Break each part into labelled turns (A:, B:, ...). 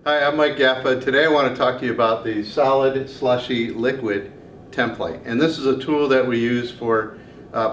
A: Hi, I'm Mike Gafa. Today I want to talk to you about the Solid-Slushy-Liquid template. And this is a tool that we use for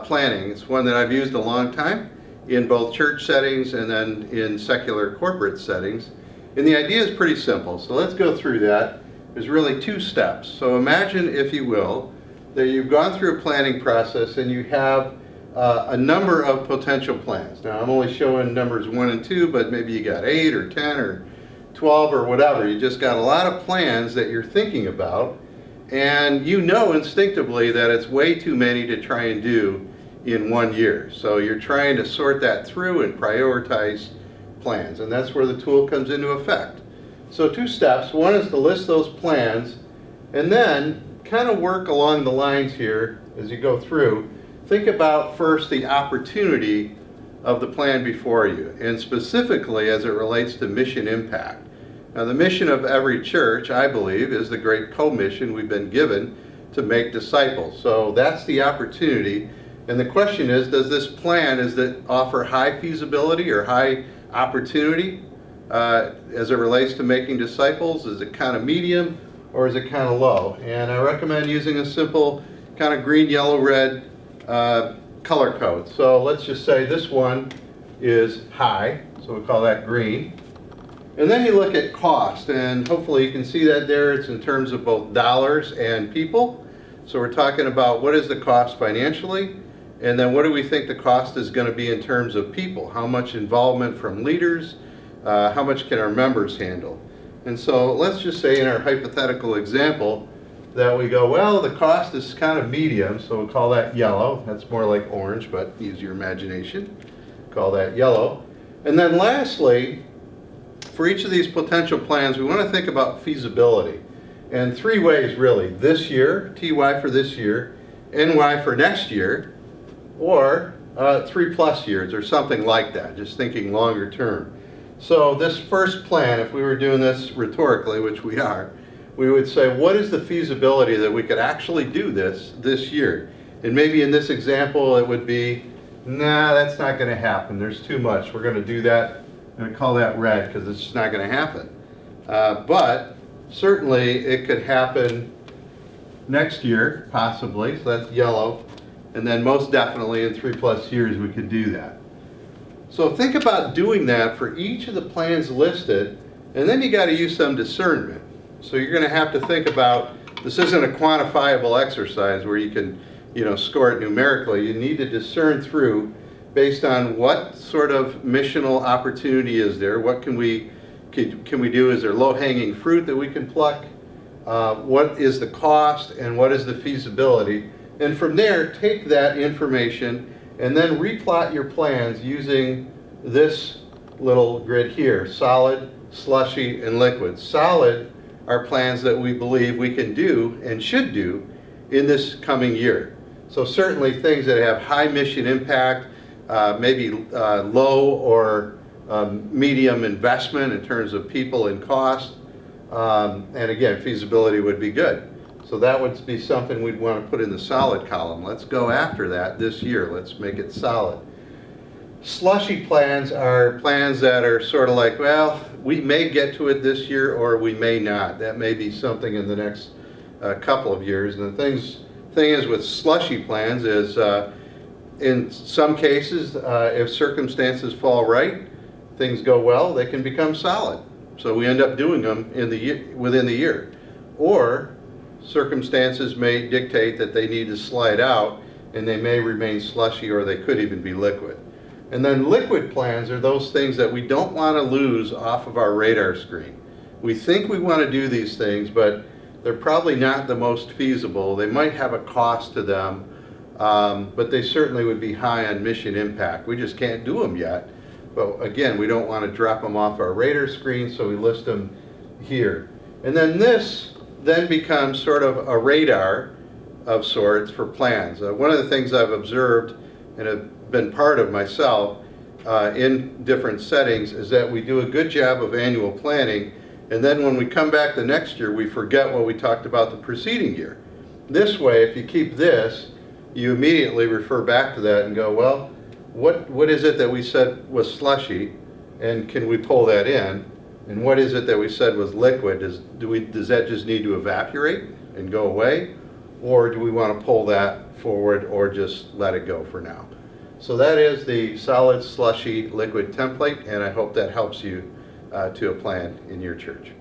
A: planning. It's one that I've used a long time in both church settings and then in secular corporate settings. And the idea is pretty simple. So let's go through that. There's really two steps. So imagine, if you will, that you've gone through a planning process and you have a number of potential plans. Now I'm only showing numbers 1 and 2, but maybe you got 8 or 10 or 12 or whatever. You just got a lot of plans that you're thinking about, and you know instinctively that it's way too many to try and do in 1 year. So you're trying to sort that through and prioritize plans, and that's where the tool comes into effect. So two steps. One is to list those plans, and then kind of work along the lines here as you go through. Think about first the opportunity of the plan before you, and specifically as it relates to mission impact. Now, the mission of every church, I believe, is the great co-mission we've been given to make disciples. So that's the opportunity. And the question is, does this plan, does it offer high feasibility or high opportunity as it relates to making disciples? Is it kind of medium or is it kind of low? And I recommend using a simple kind of green, yellow, red color code. So let's just say this one is high, so we'll call that green. And then you look at cost, and hopefully you can see that there. It's in terms of both dollars and people. So we're talking about what is the cost financially, and then what do we think the cost is going to be in terms of people? How much involvement from leaders? How much can our members handle? And so let's just say in our hypothetical example that we go, well, the cost is kind of medium, so we'll call that yellow. That's more like orange, but use your imagination. Call that yellow. And then lastly, for each of these potential plans, we want to think about feasibility. And 3 ways really: this year, TY for this year, NY for next year, or 3+ years or something like that, just thinking longer term. So this first plan, if we were doing this rhetorically, which we are, we would say, what is the feasibility that we could actually do this year? And maybe in this example it would be, nah, that's not going to happen. There's too much. We're going to do that. I'm going to call that red because it's just not going to happen. But certainly it could happen next year, possibly. So that's yellow. And then most definitely in 3+ years we could do that. So think about doing that for each of the plans listed, and then you got to use some discernment. So you're going to have to think about, this isn't a quantifiable exercise where you can, score it numerically. You need to discern through based on what sort of missional opportunity is there. What can we do? Is there low-hanging fruit that we can pluck? What is the cost and what is the feasibility? And from there, take that information and then replot your plans using this little grid here: solid, slushy, and liquid. Solid are plans that we believe we can do and should do in this coming year. So certainly things that have high mission impact, maybe low or medium investment in terms of people and cost, and again, feasibility would be good. So that would be something we'd want to put in the solid column. Let's go after that this year. Let's make it solid. Slushy plans are plans that are sort of like, well, we may get to it this year or we may not. That may be something in the next couple of years. And the thing is with slushy plans is, in some cases, if circumstances fall right, things go well, they can become solid. So we end up doing them within the year. Or circumstances may dictate that they need to slide out and they may remain slushy, or they could even be liquid. And then liquid plans are those things that we don't want to lose off of our radar screen. We think we want to do these things, but they're probably not the most feasible. They might have a cost to them, but they certainly would be high on mission impact. We just can't do them yet. But again, we don't want to drop them off our radar screen, so we list them here. And then this then becomes sort of a radar of sorts for plans. One of the things I've observed and have been part of myself in different settings is that we do a good job of annual planning, and then when we come back the next year, we forget what we talked about the preceding year. This way, if you keep this, you immediately refer back to that and go, well, what is it that we said was slushy, and can we pull that in? And what is it that we said was liquid? Does that just need to evaporate and go away? Or do we want to pull that forward or just let it go for now? So that is the solid slushy liquid template, and I hope that helps you to a plan in your church.